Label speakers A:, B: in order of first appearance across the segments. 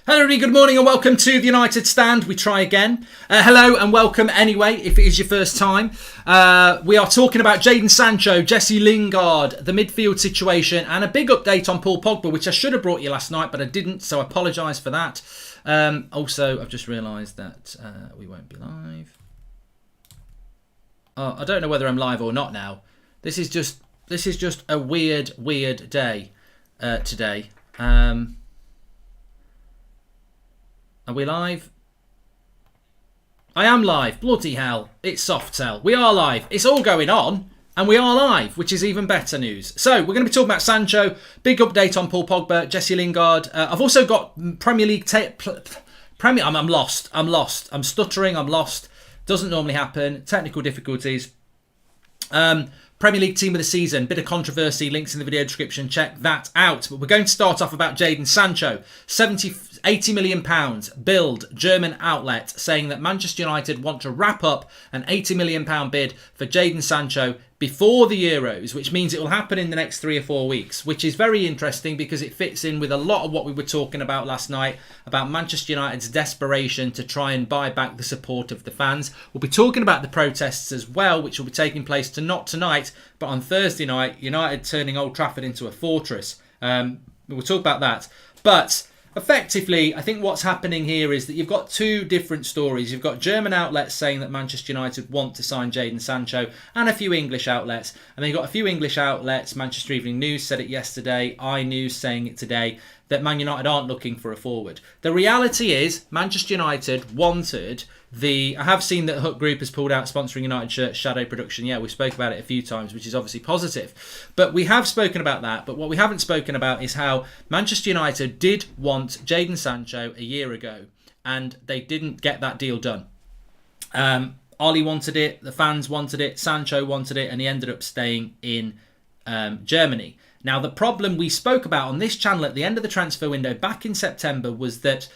A: Hello everybody, good morning and welcome to the United Stand. We try again. Hello and welcome anyway, if it is your first time. We are talking about Jaden Sancho, Jesse Lingard, the midfield situation and a big update on Paul Pogba, which I should have brought you last night, but I didn't, so I apologise for that. Also, I've just realised that we won't be live. I don't know whether I'm live or not now. This is just a weird day today. Are we live? I am live. Bloody hell. It's soft sell. We are live. It's all going on. And we are live, which is even better news. So, we're going to be talking about Sancho. Big update on Paul Pogba, Jesse Lingard. I've also got Premier League... I'm lost. I'm stuttering. I'm lost. Doesn't normally happen. Technical difficulties. Premier League team of the season, bit of controversy, links in the video description, check that out. But we're going to start off about Jaden Sancho. £80 million Bild, German outlet, saying that Manchester United want to wrap up an £80 million bid for Jaden Sancho before the Euros, which means it will happen in the next 3 or 4 weeks, which is very interesting because it fits in with a lot of what we were talking about last night, about Manchester United's desperation to try and buy back the support of the fans. We'll be talking about the protests as well, which will be taking place not tonight, but on Thursday night, United turning Old Trafford into a fortress. We'll talk about that. But effectively, I think what's happening here is that you've got two different stories. You've got German outlets saying that Manchester United want to sign Jaden Sancho and a few English outlets. And then you've got a few English outlets. Manchester Evening News said it yesterday. iNews saying it today, that Man United aren't looking for a forward. The reality is Manchester United wanted I have seen that Hook Group has pulled out sponsoring United shirts, Shadow Production. Yeah, we spoke about it a few times, which is obviously positive. But we have spoken about that. But what we haven't spoken about is how Manchester United did want Jaden Sancho a year ago. And they didn't get that deal done. Ollie wanted it, the fans wanted it, Sancho wanted it, and he ended up staying in Germany. Now, the problem we spoke about on this channel at the end of the transfer window back in September was that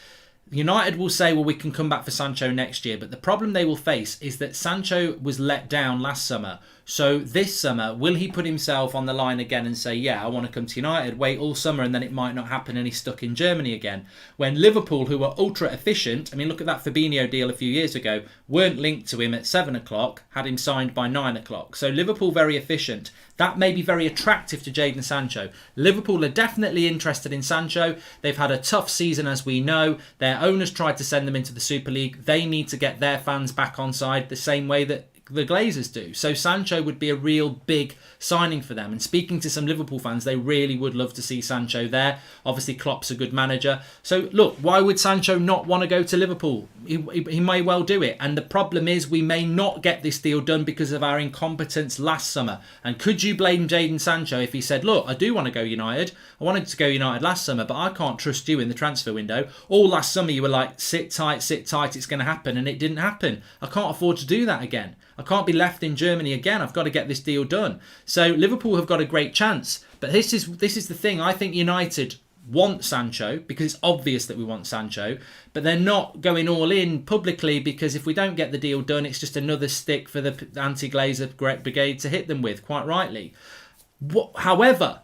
A: United will say, well, we can come back for Sancho next year. But the problem they will face is that Sancho was let down last summer. So this summer, will he put himself on the line again and say, yeah, I want to come to United, wait all summer and then it might not happen and he's stuck in Germany again? When Liverpool, who are ultra efficient, I mean, look at that Fabinho deal a few years ago, weren't linked to him at 7 o'clock, had him signed by 9 o'clock. So Liverpool very efficient. That may be very attractive to Jaden Sancho. Liverpool are definitely interested in Sancho. They've had a tough season, as we know. Their owners tried to send them into the Super League. They need to get their fans back on side the same way that the Glazers do. So Sancho would be a real big signing for them. And speaking to some Liverpool fans, they really would love to see Sancho there. Obviously, Klopp's a good manager. So look, why would Sancho not want to go to Liverpool? He may well do it. And the problem is we may not get this deal done because of our incompetence last summer. And could you blame Jaden Sancho if he said, look, I do want to go United. I wanted to go United last summer, but I can't trust you in the transfer window. All last summer you were like, sit tight, it's going to happen. And it didn't happen. I can't afford to do that again. I can't be left in Germany again. I've got to get this deal done. So Liverpool have got a great chance. But this is the thing. I think United want Sancho because it's obvious that we want Sancho. But they're not going all in publicly because if we don't get the deal done, it's just another stick for the anti-Glazer brigade to hit them with, quite rightly. However,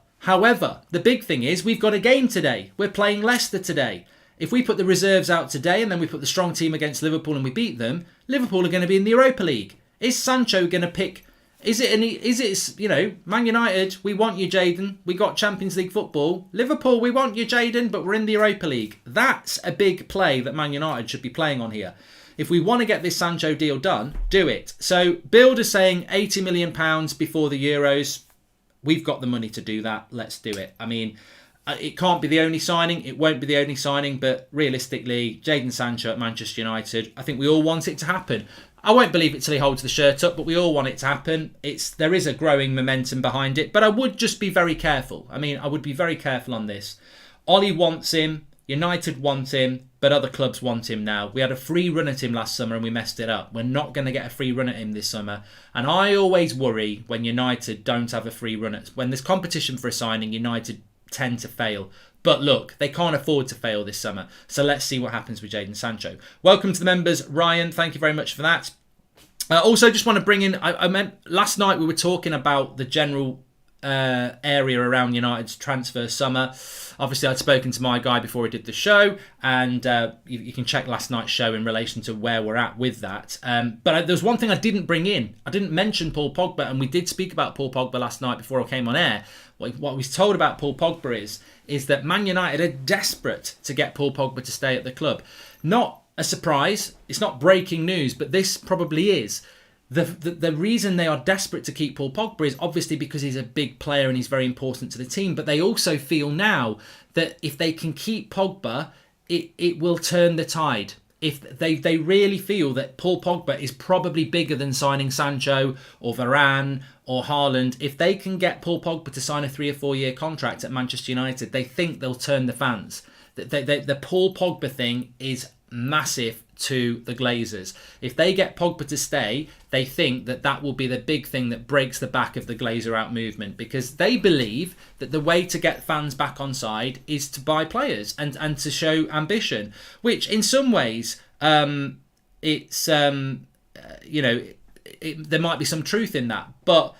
A: the big thing is we've got a game today. We're playing Leicester today. If we put the reserves out today and then we put the strong team against Liverpool and we beat them, Liverpool are going to be in the Europa League. Is Sancho going to pick? Is it, Man United, we want you, Jaden. We got Champions League football. Liverpool, we want you, Jaden, but we're in the Europa League. That's a big play that Man United should be playing on here. If we want to get this Sancho deal done, do it. So, Bild is saying £80 million before the Euros. We've got the money to do that. Let's do it. I mean, it can't be the only signing. It won't be the only signing. But realistically, Jaden Sancho at Manchester United, I think we all want it to happen. I won't believe it till he holds the shirt up, but we all want it to happen. There is a growing momentum behind it, but I would just be very careful. I mean, I would be very careful on this. Ollie wants him, United want him, but other clubs want him now. We had a free run at him last summer and we messed it up. We're not going to get a free run at him this summer. And I always worry when United don't have a free run when there's competition for a signing, United tend to fail. But look, they can't afford to fail this summer. So let's see what happens with Jaden Sancho. Welcome to the members, Ryan. Thank you very much for that. Also, just want to bring in, I meant last night we were talking about the general area around United's transfer summer. Obviously, I'd spoken to my guy before he did the show, and you can check last night's show in relation to where we're at with that. But there's one thing I didn't bring in. I didn't mention Paul Pogba, and we did speak about Paul Pogba last night before I came on air. What we was told about Paul Pogba is that Man United are desperate to get Paul Pogba to stay at the club. Not a surprise. It's not breaking news, but this probably is. The reason they are desperate to keep Paul Pogba is obviously because he's a big player and he's very important to the team. But they also feel now that if they can keep Pogba, it will turn the tide. If they really feel that Paul Pogba is probably bigger than signing Sancho or Varane or Haaland. If they can get Paul Pogba to sign a 3 or 4 year contract at Manchester United, they think they'll turn the fans. The Paul Pogba thing is massive to the Glazers. If they get Pogba to stay, they think that will be the big thing that breaks the back of the Glazer out movement, because they believe that the way to get fans back on side is to buy players and to show ambition, which in some ways it's there might be some truth in that, but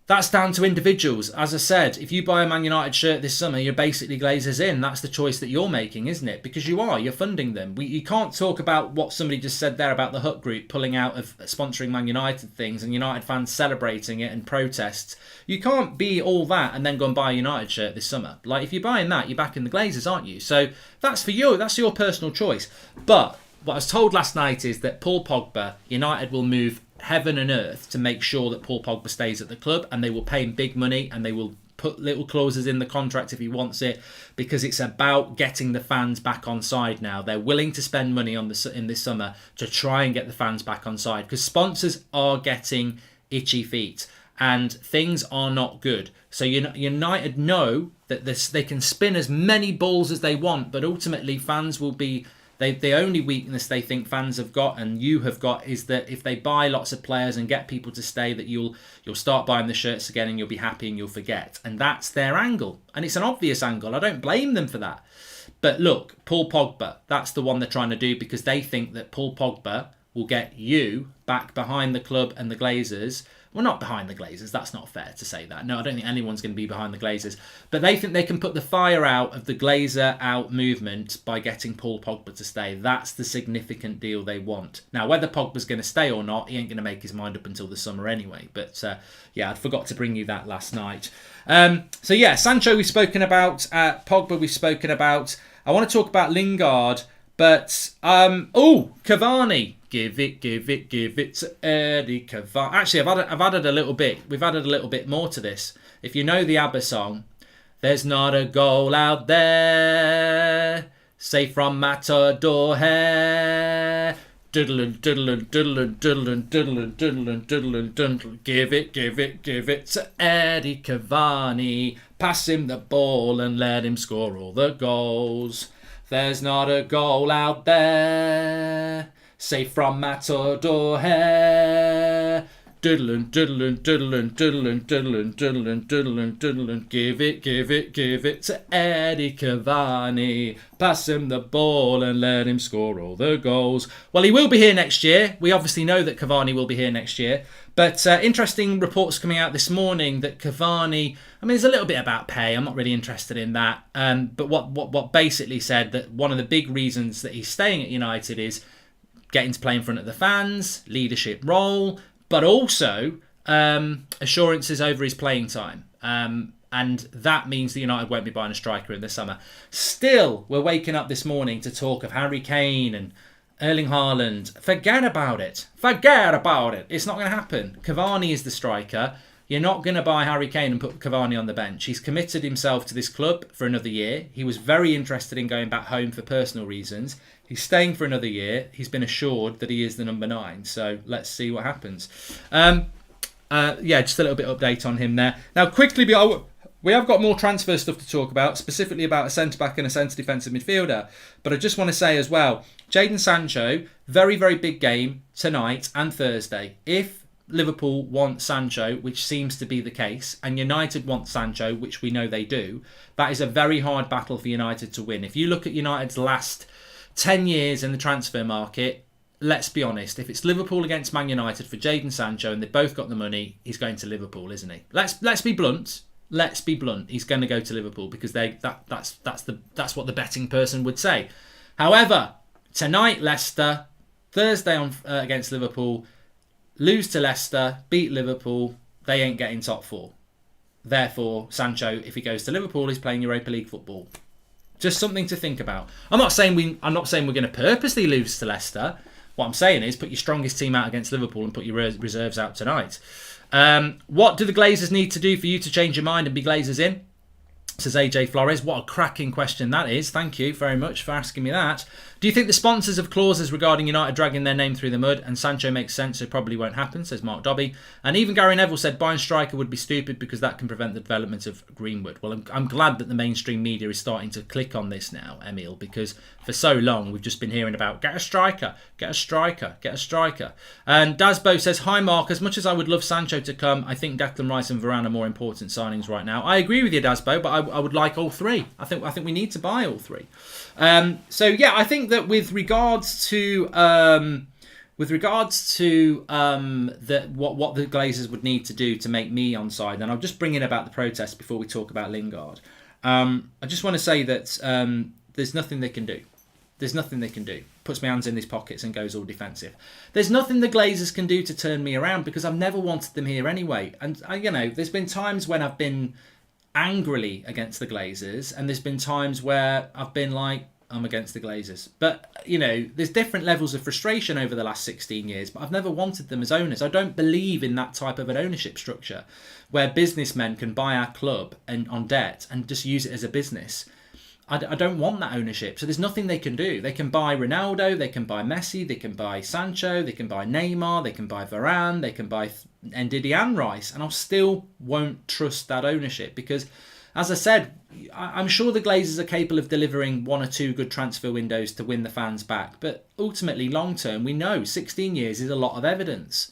A: that's down to individuals. As I said, if you buy a Man United shirt this summer, you're basically Glazers in. That's the choice that you're making, isn't it? Because you're funding them. You can't talk about what somebody just said there about the Hut Group pulling out of sponsoring Man United things and United fans celebrating it and protests. You can't be all that and then go and buy a United shirt this summer. Like, if you're buying that, you're backing the Glazers, aren't you? So that's for you. That's your personal choice. But what I was told last night is that Paul Pogba, United will move heaven and earth to make sure that Paul Pogba stays at the club, and they will pay him big money and they will put little clauses in the contract if he wants it, because it's about getting the fans back on side now. They're willing to spend money in this summer to try and get the fans back on side, because sponsors are getting itchy feet and things are not good. So United know that they can spin as many balls as they want, but ultimately fans will be... The only weakness they think fans have got and you have got is that if they buy lots of players and get people to stay, that you'll start buying the shirts again and you'll be happy and you'll forget. And that's their angle. And it's an obvious angle. I don't blame them for that. But look, Paul Pogba, that's the one they're trying to do, because they think that Paul Pogba will get you back behind the club and the Glazers. Well, not behind the Glazers. That's not fair to say that. No, I don't think anyone's going to be behind the Glazers. But they think they can put the fire out of the Glazer out movement by getting Paul Pogba to stay. That's the significant deal they want. Now, whether Pogba's going to stay or not, he ain't going to make his mind up until the summer anyway. But I forgot to bring you that last night. Sancho we've spoken about. Pogba we've spoken about. I want to talk about Lingard. But, Cavani. Give it to Eddie Cavani. Actually, I've added a little bit. We've added a little bit more to this. If you know the ABBA song, there's not a goal out there, safe from Matador hair. Diddlin, diddlin, diddlin, diddlin, diddlin, diddlin, diddlin, diddlin. Give it to Eddie Cavani. Pass him the ball and let him score all the goals. There's not a goal out there, safe from Matador hair. Diddlin, diddlin, diddlin, diddlin, diddlin, diddlin, diddlin, diddlin. Give it to Eddie Cavani. Pass him the ball and let him score all the goals. Well, he will be here next year. We obviously know that Cavani will be here next year. But interesting reports coming out this morning that Cavani... I mean, there's a little bit about pay. I'm not really interested in that. But what basically said that one of the big reasons that he's staying at United is getting to play in front of the fans, leadership role, but also assurances over his playing time. And that means that United won't be buying a striker in the summer. Still, we're waking up this morning to talk of Harry Kane and Erling Haaland. Forget about it. It's not going to happen. Cavani is the striker. You're not going to buy Harry Kane and put Cavani on the bench. He's committed himself to this club for another year. He was very interested in going back home for personal reasons. He's staying for another year. He's been assured that he is the number 9. So let's see what happens. Just a little bit update on him there. Now, quickly, we have got more transfer stuff to talk about, specifically about a centre-back and a centre defensive midfielder. But I just want to say as well, Jaden Sancho, very, very big game tonight and Thursday. If Liverpool want Sancho, which seems to be the case, and United want Sancho, which we know they do, that is a very hard battle for United to win. If you look at United's last 10 years in the transfer market, let's be honest. If it's Liverpool against Man United for Jaden Sancho and they've both got the money, he's going to Liverpool, isn't he? Let's be blunt. Let's be blunt. He's going to go to Liverpool because that's what the betting person would say. However, tonight Leicester, Thursday on against Liverpool, lose to Leicester, beat Liverpool, they ain't getting top four. Therefore, Sancho, if he goes to Liverpool, he's playing Europa League football. Just something to think about. I'm not saying we're going to purposely lose to Leicester. What I'm saying is put your strongest team out against Liverpool and put your reserves out tonight. What do the Glazers need to do for you to change your mind and be Glazers in? Says AJ Flores. What a cracking question that is. Thank you very much for asking me that. Do you think the sponsors have clauses regarding United dragging their name through the mud? And Sancho makes sense, so it probably won't happen, says Mark Dobby. And even Gary Neville said buying striker would be stupid because that can prevent the development of Greenwood. Well, I'm glad that the mainstream media is starting to click on this now, Emil, because for so long we've just been hearing about get a striker, get a striker, get a striker. And Dasbo says, hi Mark, as much as I would love Sancho to come, I think Declan Rice and Varane are more important signings right now. I agree with you, Dasbo, but I would like all three. I think we need to buy all three. So yeah, I think that with regards to what the Glazers would need to do to make me on side, and I'll just bring in about the protest before we talk about Lingard. I just want to say that there's nothing they can do. There's nothing they can do. Puts my hands in his pockets and goes all defensive. There's nothing the Glazers can do to turn me around because I've never wanted them here anyway. And there's been times when I've been angrily against the Glazers, and there's been times where I've been like, I'm against the Glazers. But, there's different levels of frustration over the last 16 years, but I've never wanted them as owners. I don't believe in that type of an ownership structure where businessmen can buy our club and on debt and just use it as a business. I don't want that ownership. So there's nothing they can do. They can buy Ronaldo, they can buy Messi, they can buy Sancho, they can buy Neymar, they can buy Varane, they can buy Ndidi and Rice, and I still won't trust that ownership because, as I said, I'm sure the Glazers are capable of delivering one or two good transfer windows to win the fans back. But ultimately, long term, we know 16 years is a lot of evidence.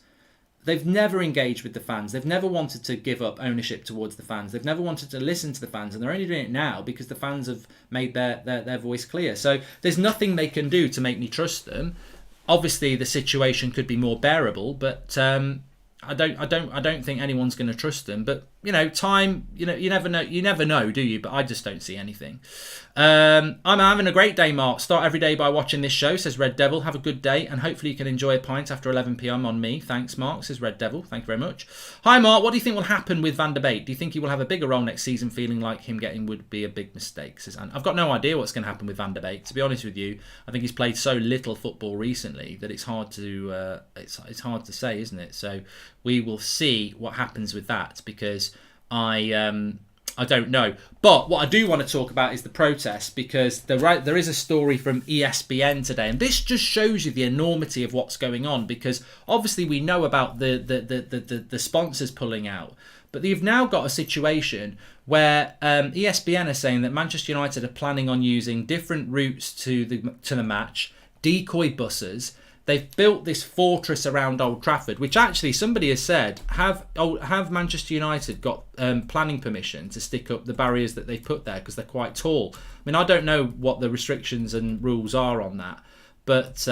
A: They've never engaged with the fans. They've never wanted to give up ownership towards the fans. They've never wanted to listen to the fans. And they're only doing it now because the fans have made their voice clear. So there's nothing they can do to make me trust them. Obviously, the situation could be more bearable, but I don't think anyone's going to trust them. But time, you never know, do you? But I just don't see anything. I'm having a great day, Mark. Start every day by watching this show, says Red Devil. Have a good day, and hopefully you can enjoy a pint after 11 p.m. on me. Thanks, Mark, says Red Devil. Thank you very much. Hi, Mark. What do you think will happen with Van der Beek? Do you think he will have a bigger role next season? Feeling like him getting would be a big mistake, says Anne. I've got no idea what's going to happen with Van der Beek. To be honest with you, I think he's played so little football recently that it's hard to say, isn't it? So we will see what happens with that because I don't know. But what I do want to talk about is the protest because there is a story from ESPN today, and this just shows you the enormity of what's going on because obviously we know about the sponsors pulling out, but you've now got a situation where ESPN are saying that Manchester United are planning on using different routes to the match, decoy buses. They've built this fortress around Old Trafford, which actually somebody has said, have Manchester United got planning permission to stick up the barriers that they've put there because they're quite tall? I mean, I don't know what the restrictions and rules are on that, but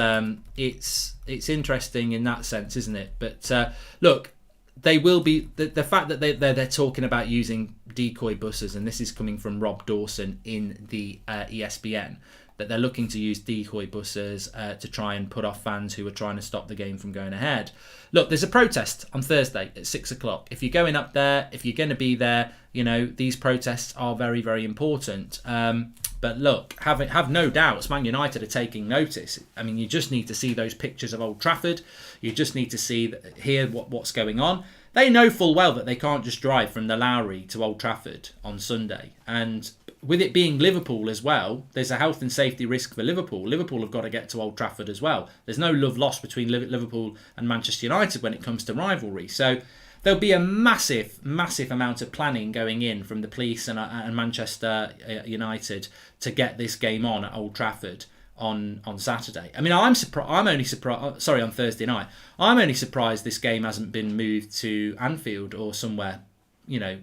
A: it's interesting in that sense, isn't it? But look, they will be the fact that they're talking about using decoy buses, and this is coming from Rob Dawson in the ESPN. That they're looking to use decoy buses to try and put off fans who are trying to stop the game from going ahead. Look, there's a protest on Thursday at 6 o'clock. If you're going up there, if you're going to be there, these protests are very, very important. But look, have no doubts, Man United are taking notice. I mean, you just need to see those pictures of Old Trafford. You just need to hear what's going on. They know full well that they can't just drive from the Lowry to Old Trafford on Sunday. And with it being Liverpool as well, there's a health and safety risk for Liverpool. Liverpool have got to get to Old Trafford as well. There's no love lost between Liverpool and Manchester United when it comes to rivalry. So there'll be a massive, massive amount of planning going in from the police and Manchester United to get this game on at Old Trafford on Saturday. I mean, I'm only surprised. Sorry, on Thursday night. I'm only surprised this game hasn't been moved to Anfield or somewhere.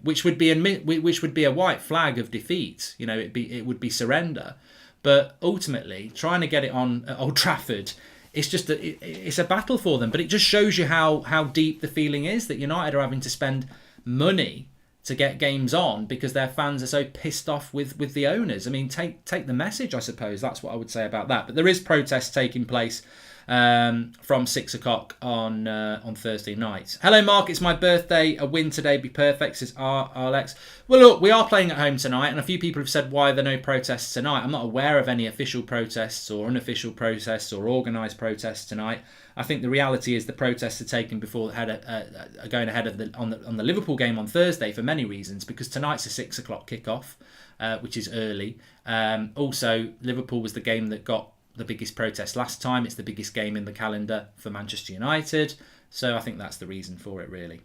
A: Which would be a white flag of defeat. It would be surrender. But ultimately, trying to get it on at Old Trafford it's just it's a battle for them. But it just shows you how deep the feeling is that United are having to spend money to get games on because their fans are so pissed off with the owners. I mean, take the message, I suppose. That's what I would say about that. But there is protests taking place from 6 o'clock on Thursday night. Hello, Mark. It's my birthday. A win today be perfect, says Alex. Well, look, we are playing at home tonight, and a few people have said why there are no protests tonight. I'm not aware of any official protests or unofficial protests or organised protests tonight. I think the reality is the protests are taken before are going ahead of on the Liverpool game on Thursday for many reasons, because tonight's a 6 o'clock kickoff, which is early. Also, Liverpool was the game that got the biggest protest last time. It's the biggest game in the calendar for Manchester United, so I think that's the reason for it, really.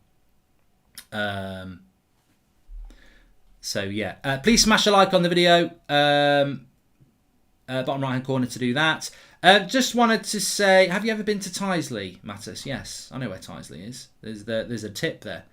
A: So yeah, please smash a like on the video, bottom right hand corner to do that. Just wanted to say, have you ever been to Tyseley, Mattis? Yes, I know where Tyseley is. There's a tip there.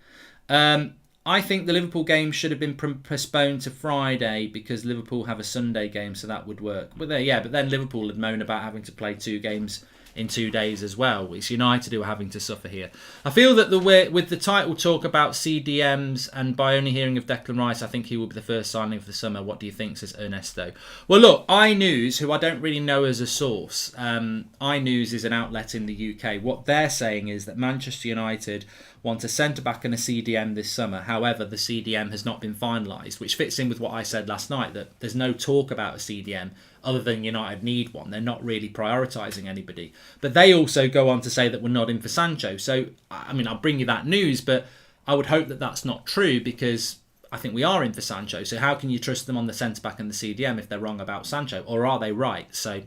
A: I think the Liverpool game should have been postponed to Friday because Liverpool have a Sunday game, so that would work. But then Liverpool had moaned about having to play 2 games in 2 days as well. It's United who are having to suffer here. I feel that with the title talk about CDMs and by only hearing of Declan Rice, I think he will be the first signing for the summer. What do you think, says Ernesto? Well, look, iNews, who I don't really know as a source, iNews is an outlet in the UK. What they're saying is that Manchester United want a centre-back and a CDM this summer. However, the CDM has not been finalised, which fits in with what I said last night, that there's no talk about a CDM other than United need one. They're not really prioritising anybody. But they also go on to say that we're not in for Sancho. So, I mean, I'll bring you that news, but I would hope that that's not true because I think we are in for Sancho. So how can you trust them on the centre-back and the CDM if they're wrong about Sancho? Or are they right? So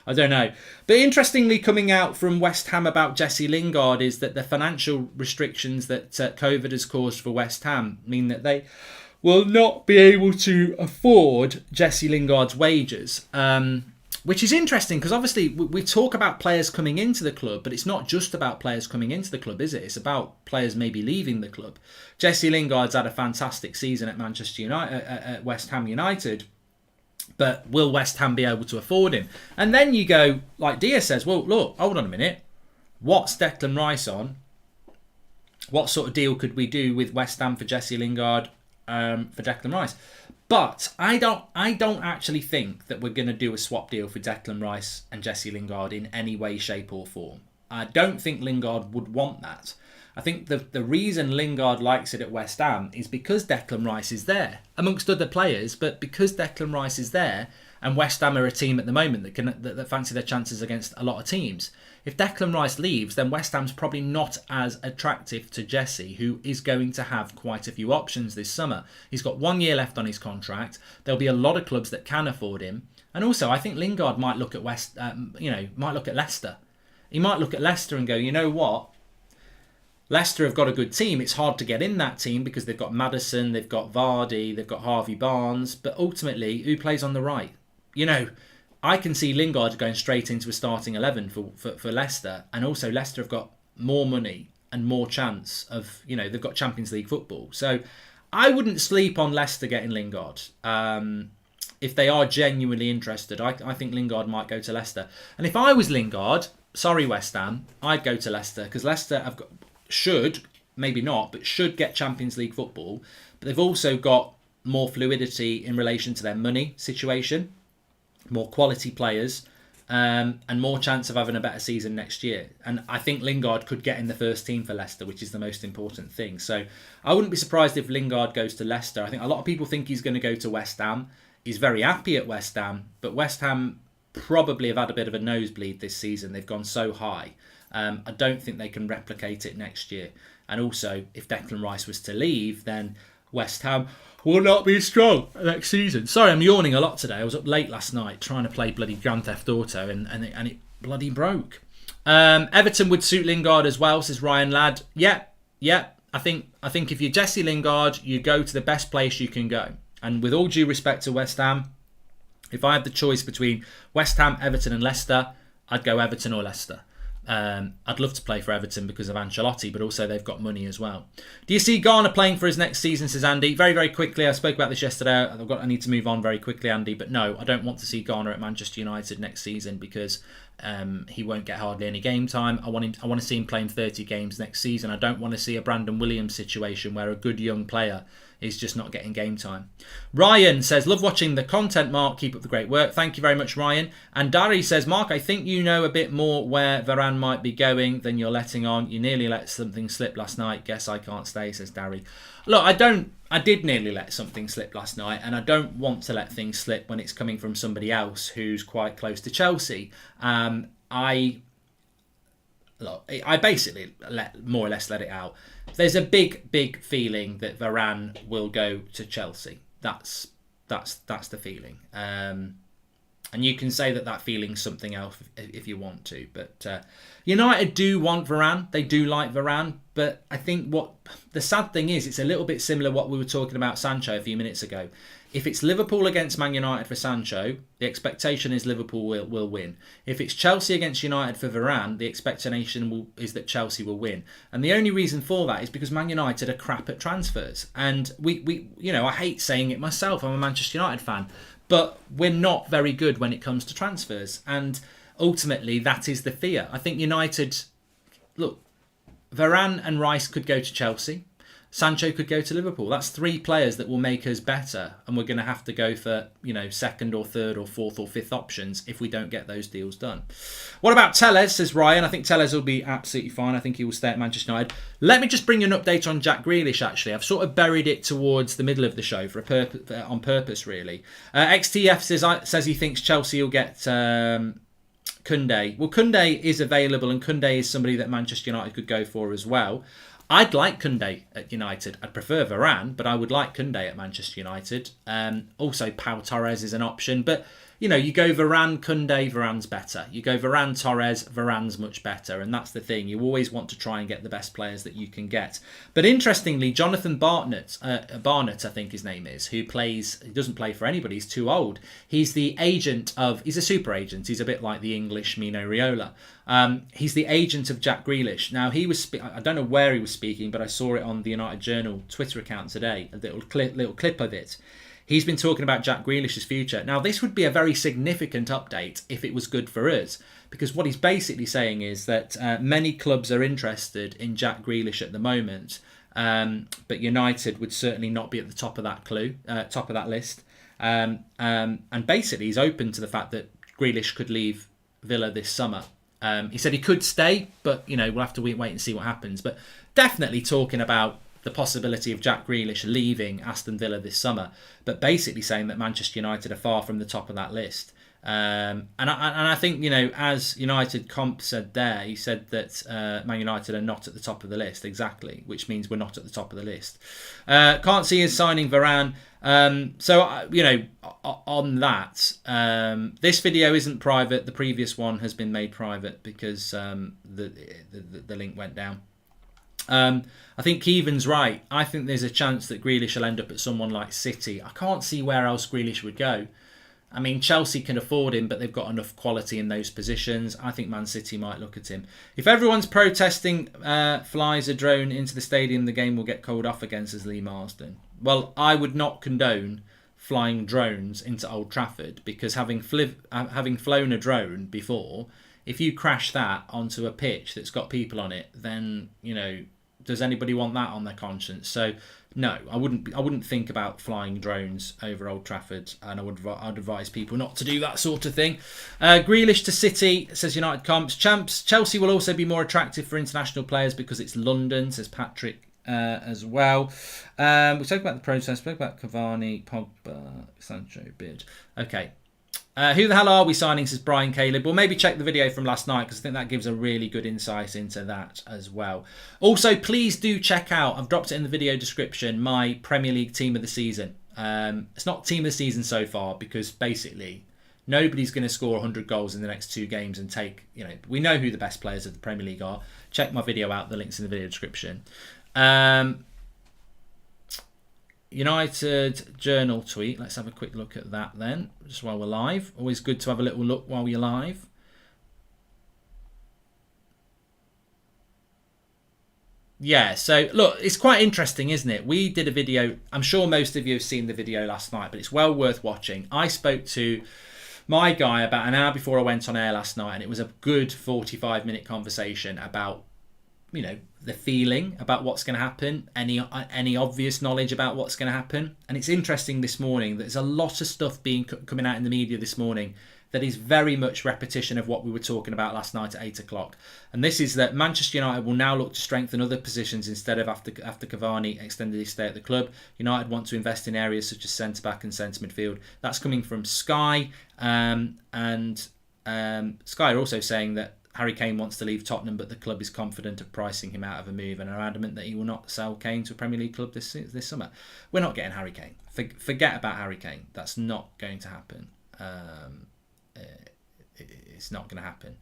A: I don't know. But interestingly, coming out from West Ham about Jesse Lingard is that the financial restrictions that COVID has caused for West Ham mean that they will not be able to afford Jesse Lingard's wages. Which is interesting because obviously we talk about players coming into the club, but it's not just about players coming into the club, is it? It's about players maybe leaving the club. Jesse Lingard's had a fantastic season at Manchester United, at West Ham United, but will West Ham be able to afford him? And then you go, like Dia says, well, look, hold on a minute. What's Declan Rice on? What sort of deal could we do with West Ham for Jesse Lingard for Declan Rice? But I don't actually think that we're going to do a swap deal for Declan Rice and Jesse Lingard in any way, shape or form. I don't think Lingard would want that. I think the reason Lingard likes it at West Ham is because Declan Rice is there, amongst other players, but because Declan Rice is there and West Ham are a team at the moment that fancy their chances against a lot of teams. If Declan Rice leaves, then West Ham's probably not as attractive to Jesse, who is going to have quite a few options this summer. He's got 1 year left on his contract. There'll be a lot of clubs that can afford him. And also, I think Lingard might look at might look at Leicester. He might look at Leicester and go, you know what? Leicester have got a good team. It's hard to get in that team because they've got Maddison, they've got Vardy, they've got Harvey Barnes. But ultimately, who plays on the right? You know, I can see Lingard going straight into a starting 11 for Leicester. And also Leicester have got more money and more chance of, they've got Champions League football. So I wouldn't sleep on Leicester getting Lingard. If they are genuinely interested, I think Lingard might go to Leicester. And if I was Lingard, sorry West Ham, I'd go to Leicester because Leicester should get Champions League football. But they've also got more fluidity in relation to their money situation. More quality players, and more chance of having a better season next year. And I think Lingard could get in the first team for Leicester, which is the most important thing. So I wouldn't be surprised if Lingard goes to Leicester. I think a lot of people think he's going to go to West Ham. He's very happy at West Ham, but West Ham probably have had a bit of a nosebleed this season. They've gone so high. I don't think they can replicate it next year. And also, if Declan Rice was to leave, then West Ham will not be strong next season. Sorry, I'm yawning a lot today. I was up late last night trying to play bloody Grand Theft Auto and it bloody broke. Everton would suit Lingard as well, says Ryan Ladd. Yeah. I think if you're Jesse Lingard, you go to the best place you can go. And with all due respect to West Ham, if I had the choice between West Ham, Everton and Leicester, I'd go Everton or Leicester. I'd love to play for Everton because of Ancelotti, but also they've got money as well. Do you see Garner playing for us next season, says Andy? Very, very quickly. I spoke about this yesterday. I need to move on very quickly, Andy. But no, I don't want to see Garner at Manchester United next season because he won't get hardly any game time. I want to see him playing 30 games next season. I don't want to see a Brandon Williams situation where a good young player is just not getting game time. Ryan says, love watching the content, Mark. Keep up the great work. Thank you very much, Ryan. And Dari says, Mark, I think you know a bit more where Varane might be going than you're letting on. You nearly let something slip last night. Guess I can't stay, says Dari. Look, I did nearly let something slip last night, and I don't want to let things slip when it's coming from somebody else who's quite close to Chelsea. I basically more or less let it out. There's a big feeling that Varane will go to Chelsea. That's the feeling. And you can say that feeling's something else if you want to. But United do want Varane. They do like Varane. But I think what the sad thing is, it's a little bit similar to what we were talking about Sancho a few minutes ago. If it's Liverpool against Man United for Sancho, the expectation is Liverpool will win. If it's Chelsea against United for Varane, the expectation is that Chelsea will win. And the only reason for that is because Man United are crap at transfers. And we I hate saying it myself. I'm a Manchester United fan. But we're not very good when it comes to transfers. And ultimately, that is the fear. I think United, look, Varane and Rice could go to Chelsea. Sancho could go to Liverpool. That's 3 players that will make us better. And we're going to have to go for, second or third or fourth or fifth options if we don't get those deals done. What about Telles, says Ryan. I think Telles will be absolutely fine. I think he will stay at Manchester United. Let me just bring you an update on Jack Grealish, actually. I've sort of buried it towards the middle of the show on purpose, really. XTF says he thinks Chelsea will get Koundé. Well, Koundé is available, and Koundé is somebody that Manchester United could go for as well. I'd like Koundé at United. I'd prefer Varane, but I would like Koundé at Manchester United. Also, Pau Torres is an option. But, you go Varane, Koundé, Varane's better. You go Varane, Torres, Varane's much better. And that's the thing. You always want to try and get the best players that you can get. But interestingly, Jonathan Barnett, I think his name is, he doesn't play for anybody. He's too old. He's the agent he's a super agent. He's a bit like the English Mino Raiola. He's the agent of Jack Grealish. Now, I don't know where he was speaking, but I saw it on the United Journal Twitter account today, a little clip of it. He's been talking about Jack Grealish's future. Now, this would be a very significant update if it was good for us, because what he's basically saying is that many clubs are interested in Jack Grealish at the moment, but United would certainly not be at the top of that list. And basically, he's open to the fact that Grealish could leave Villa this summer. He said he could stay, but we'll have to wait and see what happens. But definitely talking about the possibility of Jack Grealish leaving Aston Villa this summer, but basically saying that Manchester United are far from the top of that list. And I think, as United Comp said there, he said that Man United are not at the top of the list, exactly, which means we're not at the top of the list. Can't see us signing Varane. On that, this video isn't private. The previous one has been made private because the link went down. I think Keevan's right. I think there's a chance that Grealish will end up at someone like City. I can't see where else Grealish would go. I mean, Chelsea can afford him, but they've got enough quality in those positions. I think Man City might look at him. If everyone's protesting flies a drone into the stadium, the game will get called off again, says Lee Marsden. Well, I would not condone flying drones into Old Trafford, because having flown a drone before, if you crash that onto a pitch that's got people on it, then, does anybody want that on their conscience? So, no, I wouldn't think about flying drones over Old Trafford, and I'd advise people not to do that sort of thing. Grealish to City, says United Comps. Chelsea will also be more attractive for international players because it's London, says Patrick as well. We spoke about the protest, spoke about Cavani, Pogba, Sancho, bid. Okay. Who the hell are we signing, says Brian Caleb? Well, maybe check the video from last night, because I think that gives a really good insight into that as well. Also, please do check out, I've dropped it in the video description, my Premier League team of the season. It's not team of the season so far, because basically nobody's going to score 100 goals in the next 2 games and take, we know who the best players of the Premier League are. Check my video out, the link's in the video description. United Journal tweet. Let's have a quick look at that then, just while we're live. Always good to have a little look while you're live. Yeah, so look, it's quite interesting, isn't it? We did a video, I'm sure most of you have seen the video last night, but it's well worth watching. I spoke to my guy about an hour before I went on air last night, and it was a good 45-minute conversation about, you know, the feeling about what's going to happen, any obvious knowledge about what's going to happen. And it's interesting this morning, there's a lot of stuff coming out in the media this morning that is very much repetition of what we were talking about last night at 8 o'clock. And this is that Manchester United will now look to strengthen other positions instead of after Cavani extended his stay at the club. United want to invest in areas such as centre-back and centre midfield. That's coming from Sky. And Sky are also saying that Harry Kane wants to leave Tottenham, but the club is confident of pricing him out of a move and are adamant that he will not sell Kane to a Premier League club this summer. We're not getting Harry Kane. Forget about Harry Kane. That's not going to happen. It's not going to happen.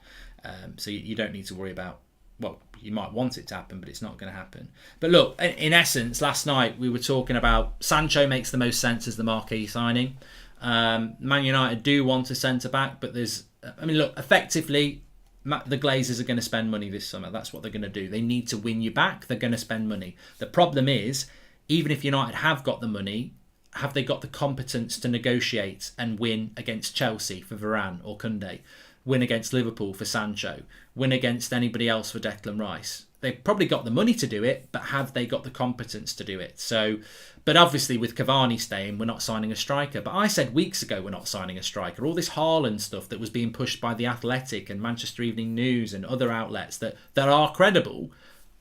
A: So you don't need to worry about, well, you might want it to happen, but it's not going to happen. But look, in essence, last night we were talking about Sancho makes the most sense as the marquee signing. Man United do want a centre-back, but look, effectively, the Glazers are going to spend money this summer. That's what they're going to do. They need to win you back. They're going to spend money. The problem is, even if United have got the money, have they got the competence to negotiate and win against Chelsea for Varane or Koundé, win against Liverpool for Sancho, win against anybody else for Declan Rice? They've probably got the money to do it, but have they got the competence to do it? So, but obviously with Cavani staying, we're not signing a striker. But I said weeks ago we're not signing a striker. All this Haaland stuff that was being pushed by The Athletic and Manchester Evening News and other outlets that are credible,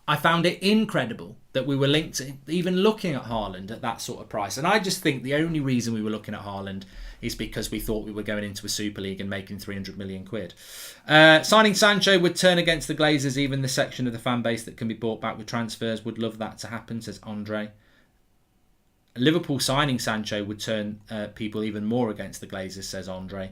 A: I found it incredible that we were linked to even looking at Haaland at that sort of price. And I just think the only reason we were looking at Haaland is because we thought we were going into a Super League and making 300 million quid. Signing Sancho would turn against the Glazers, even the section of the fan base that can be bought back with transfers. Would love that to happen, says Andre. Liverpool signing Sancho would turn people even more against the Glazers, says Andre.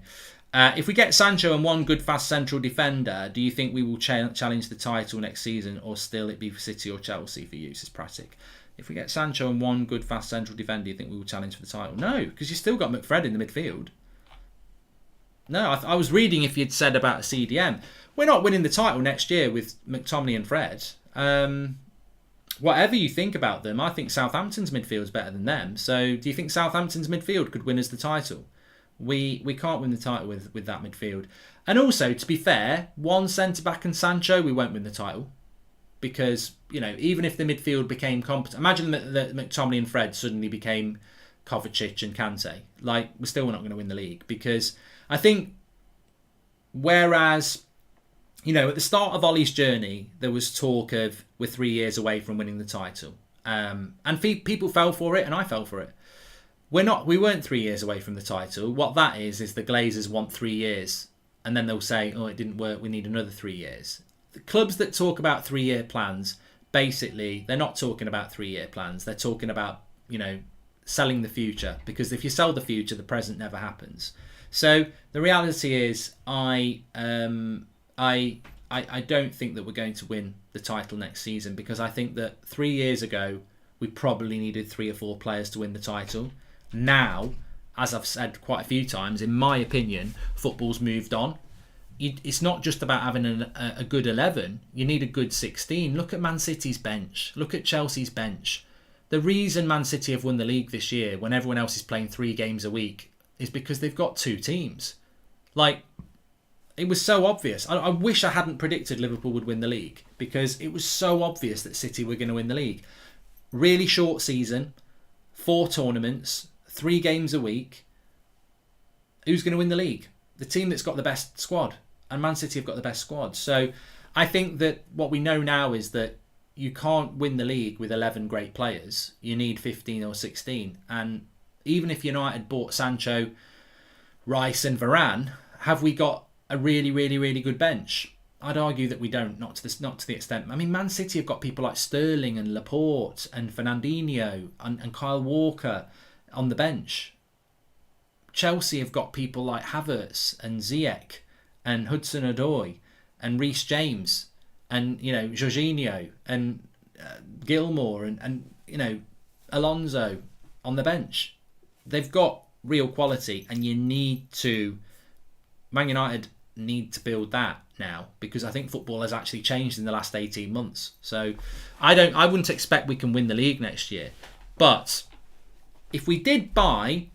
A: If we get Sancho and one good fast central defender, do you think we will challenge the title next season, or still it be for City or Chelsea for you, says Pratic? If we get Sancho and one good fast central defender, do you think we will challenge for the title? No, because you've still got McFred in the midfield. No, I was reading if you'd said about a CDM. We're not winning the title next year with McTominay and Fred. Whatever you think about them, I think Southampton's midfield is better than them. So do you think Southampton's midfield could win us the title? We can't win the title with that midfield. And also, to be fair, one centre-back and Sancho, we won't win the title. Because, you know, even if the midfield became competent, imagine that McTominay and Fred suddenly became Kovacic and Kante. Like, we're still not going to win the league. Because I think, whereas, you know, at the start of Ollie's journey, there was talk of we're 3 years away from winning the title. And people fell for it, and I fell for it. We weren't 3 years away from the title. What that is the Glazers want 3 years. And then they'll say, oh, it didn't work, we need another 3 years. The clubs that talk about 3-year plans, basically, they're not talking about 3-year plans. They're talking about, you know, selling the future. Because if you sell the future, the present never happens. So the reality is, I don't think that we're going to win the title next season, because I think that 3 years ago, we probably needed 3 or 4 players to win the title. Now, as I've said quite a few times, in my opinion, football's moved on. It's not just about having a good 11. You need a good 16. Look at Man City's bench. Look at Chelsea's bench. The reason Man City have won the league this year, when everyone else is playing 3 games a week, is because they've got 2 teams. Like, it was so obvious. I wish I hadn't predicted Liverpool would win the league, because it was so obvious that City were going to win the league. Really short season, 4 tournaments, 3 games a week. Who's going to win the league? The team that's got the best squad. And Man City have got the best squad. So I think that what we know now is that you can't win the league with 11 great players. You need 15 or 16. And even if United bought Sancho, Rice and Varane, have we got a really, really, really good bench? I'd argue that we don't, not to the extent. I mean, Man City have got people like Sterling and Laporte and Fernandinho and Kyle Walker on the bench. Chelsea have got people like Havertz and Ziyech and Hudson-Odoi and Reece James and, you know, Jorginho and Gilmour and you know, Alonso on the bench. They've got real quality, and you need to. Man United need to build that now, because I think football has actually changed in the last 18 months. So I wouldn't expect we can win the league next year. But if we bought,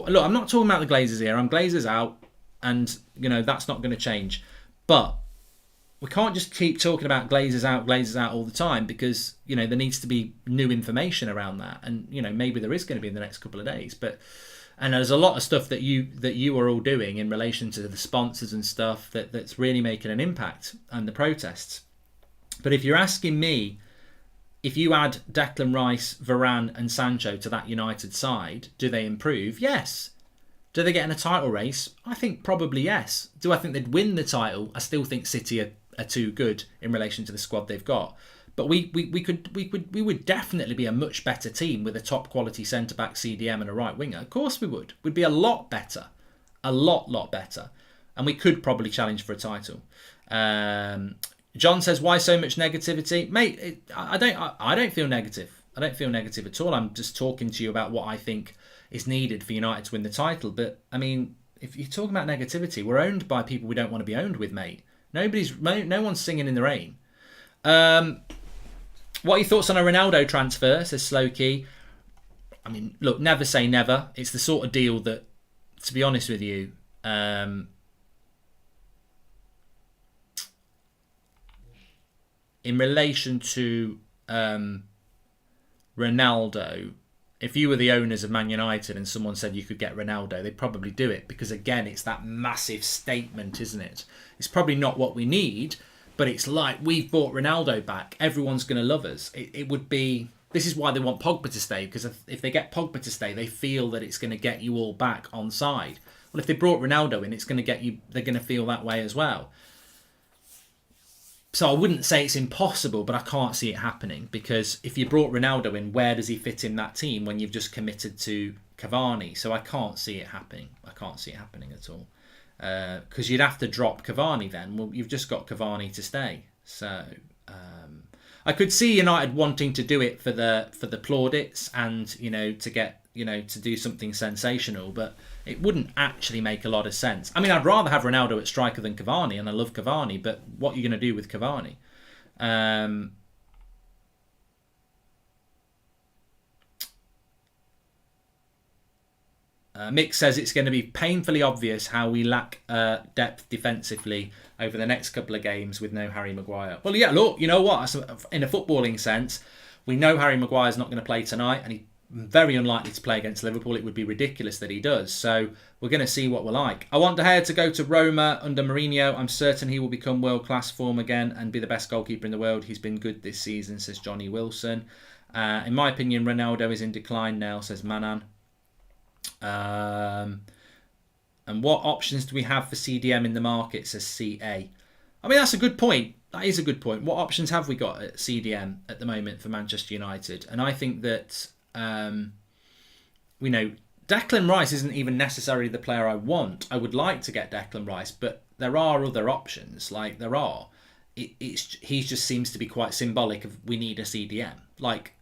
A: look, I'm not talking about the Glazers here. I'm Glazers out, and that's not going to change. But we can't just keep talking about Glazers out all the time, because there needs to be new information around that, and maybe there is going to be in the next couple of days. And there's a lot of stuff that you are all doing in relation to the sponsors and stuff that's really making an impact, and the protests. But if you're asking me, if you add Declan Rice, Varane and Sancho to that United side, do they improve? Yes. Do they get in a title race? I think probably yes. Do I think they'd win the title? I still think City are too good in relation to the squad they've got. But we would definitely be a much better team with a top quality centre back, CDM and a right winger. Of course we would. We'd be a lot better, a lot better, and we could probably challenge for a title. John says, "Why so much negativity, mate?" I don't feel negative. I don't feel negative at all. I'm just talking to you about what I think is needed for United to win the title. But I mean, if you're talking about negativity, we're owned by people we don't want to be owned with, mate. No one's singing in the rain. What are your thoughts on a Ronaldo transfer, says Slowkey? I mean, look, never say never. It's the sort of deal that, to be honest with you, in relation to Ronaldo, if you were the owners of Man United and someone said you could get Ronaldo, they'd probably do it, because again, it's that massive statement, isn't it? It's probably not what we need, but it's like, we've bought Ronaldo back. Everyone's going to love us. It would be... This is why they want Pogba to stay, because if they get Pogba to stay, they feel that it's going to get you all back on side. Well, if they brought Ronaldo in, it's going to get you... They're going to feel that way as well. So I wouldn't say it's impossible, but I can't see it happening, because if you brought Ronaldo in, where does he fit in that team when you've just committed to Cavani? So I can't see it happening. I can't see it happening at all. Because you'd have to drop Cavani then. Well, you've just got Cavani to stay. So I could see United wanting to do it for the plaudits and to get to do something sensational, but it wouldn't actually make a lot of sense. I mean, I'd rather have Ronaldo at striker than Cavani, and I love Cavani, but what are you going to do with Cavani? Mick says it's going to be painfully obvious how we lack depth defensively over the next couple of games with no Harry Maguire. Well, yeah, look, you know what? In a footballing sense, we know Harry Maguire's not going to play tonight, and he's very unlikely to play against Liverpool. It would be ridiculous that he does. So we're going to see what we're like. I want De Gea to go to Roma under Mourinho. I'm certain he will become world-class form again and be the best goalkeeper in the world. He's been good this season, says Johnny Wilson. In my opinion, Ronaldo is in decline now, says Manan. And what options do we have for CDM in the market, says CA. I mean, that's a good point. That is a good point. What options have we got at CDM at the moment for Manchester United? And I think that, Declan Rice isn't even necessarily the player I want. I would like to get Declan Rice, but there are other options. Like, there are. He just seems to be quite symbolic of we need a CDM. Like,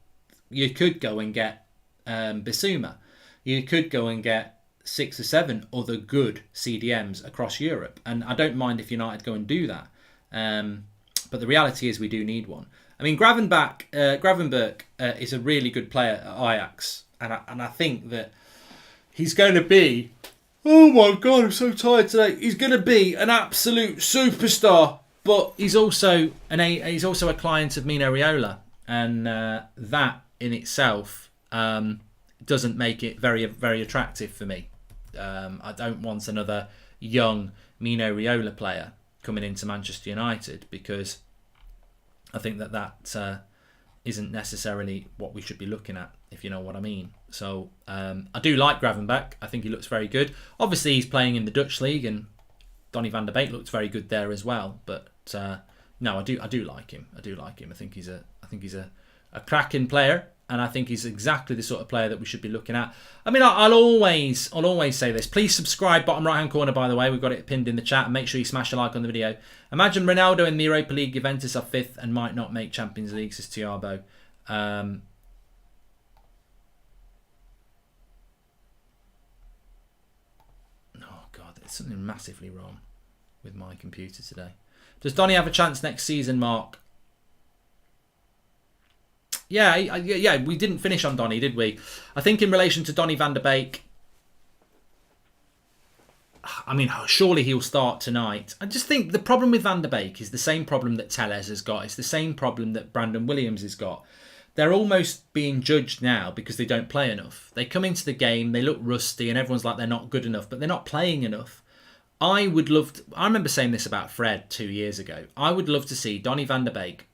A: you could go and get Bissouma. You could go and get 6 or 7 other good CDMs across Europe. And I don't mind if United go and do that. But the reality is we do need one. I mean, Gravenberch is a really good player at Ajax. And I think that he's going to be... Oh my God, I'm so tired today. He's going to be an absolute superstar. But he's also a client of Mino Raiola. And that in itself... doesn't make it very, very attractive for me. I don't want another young Mino Raiola player coming into Manchester United, because I think that isn't necessarily what we should be looking at, if you know what I mean. So I do like Gravenberch. I think he looks very good. Obviously, he's playing in the Dutch league, and Donny van der Beek looks very good there as well. But no, I do like him. I do like him. I think he's a cracking player. And I think he's exactly the sort of player that we should be looking at. I mean, I'll always say this. Please subscribe, bottom right-hand corner, by the way. We've got it pinned in the chat. And make sure you smash a like on the video. Imagine Ronaldo in the Europa League. Juventus are 5th and might not make Champions League, says Tiarbo. Oh, God. There's something massively wrong. with my computer today. Does Donny have a chance next season, Mark? Yeah, we didn't finish on Donny, did we? I think in relation to Donny van der Beek, I mean, surely he'll start tonight. I just think the problem with Van der Beek is the same problem that Telles has got. It's the same problem that Brandon Williams has got. They're almost being judged now because they don't play enough. They come into the game, they look rusty, and everyone's like they're not good enough, but they're not playing enough. I remember saying this about Fred 2 years ago. I would love to see Donny van der Beek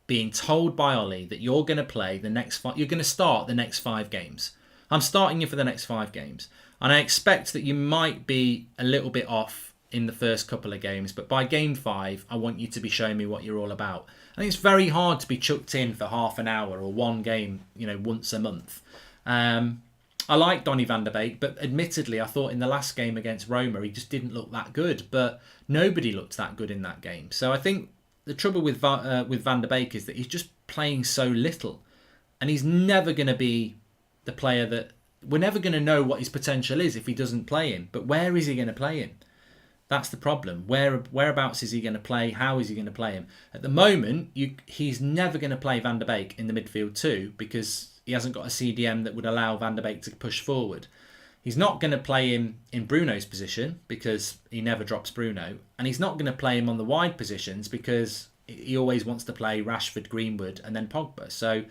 A: being told by Ollie that you're going to play you're going to start the next 5 games. I'm starting you for the next 5 games. And I expect that you might be a little bit off in the first couple of games, but by game 5, I want you to be showing me what you're all about. I think it's very hard to be chucked in for half an hour or one game, once a month. I like Donny van der Beek, but admittedly, I thought in the last game against Roma, he just didn't look that good. But nobody looked that good in that game. So I think the trouble with Van der Beek is that he's just playing so little, and he's never going to be the player that. We're never going to know what his potential is if he doesn't play him. But where is he going to play him? That's the problem. Whereabouts is he going to play? How is he going to play him? At the moment, he's never going to play Van der Beek in the midfield too, because he hasn't got a CDM that would allow Van der Beek to push forward. He's not going to play him in Bruno's position because he never drops Bruno. And he's not going to play him on the wide positions because he always wants to play Rashford, Greenwood and then Pogba. So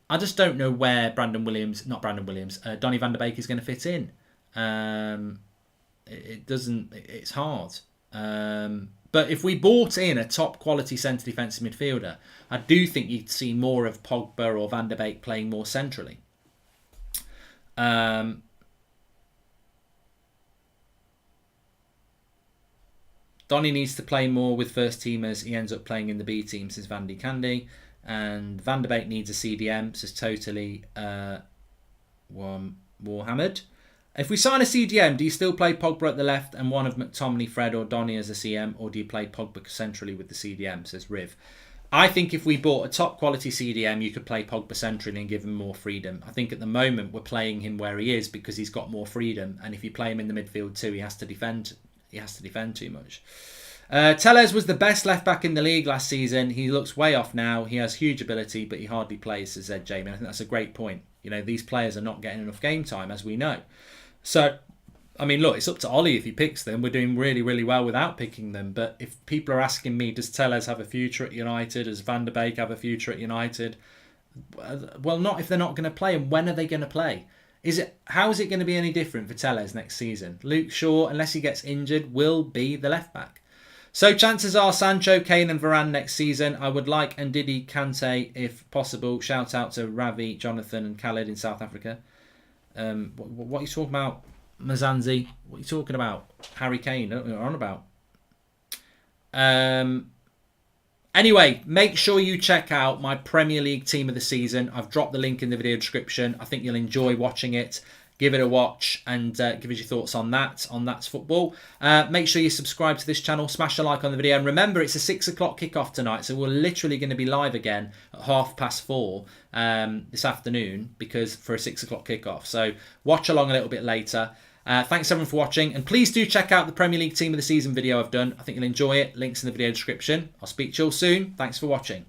A: I just don't know where Donny van der Beek is going to fit in. It's hard. But if we bought in a top quality centre defensive midfielder, I do think you'd see more of Pogba or Van der Beek playing more centrally. Donny needs to play more with first teamers. He ends up playing in the B team, says Vandy Candy. And Van der Beek needs a CDM, says Totally Warhammered. If we sign a CDM, do you still play Pogba at the left and one of McTominay, Fred or Donny as a CM, or do you play Pogba centrally with the CDM, says Riv. I think if we bought a top quality CDM, you could play Pogba centrally and give him more freedom. I think at the moment we're playing him where he is because he's got more freedom, and if you play him in the midfield too, he has to defend too much. Telles was the best left back in the league last season. He looks way off now. He has huge ability, but he hardly plays, says Ed Jamie. I think that's a great point. These players are not getting enough game time, as we know. So, I mean, look, it's up to Ollie if he picks them. We're doing really, really well without picking them. But if people are asking me, does Telles have a future at United? Does Van der Beek have a future at United? Well, not if they're not going to play. And when are they going to play? How is it going to be any different for Telles next season? Luke Shaw, unless he gets injured, will be the left back. So chances are Sancho, Kane and Varane next season. I would like Ndidi Kante if possible. Shout out to Ravi, Jonathan and Khaled in South Africa. What are you talking about, Mazanzi? What are you talking about? Harry Kane, I don't know what you're on about. Anyway, make sure you check out my Premier League team of the season. I've dropped the link in the video description. I think you'll enjoy watching it. Give it a watch and give us your thoughts on that. On That's Football. Make sure you subscribe to this channel. Smash a like on the video. And remember, it's a 6 o'clock kickoff tonight. So we're literally going to be live again at 4:30 this afternoon for a 6 o'clock kickoff. So watch along a little bit later. Thanks everyone for watching. And please do check out the Premier League Team of the Season video I've done. I think you'll enjoy it. Links in the video description. I'll speak to you all soon. Thanks for watching.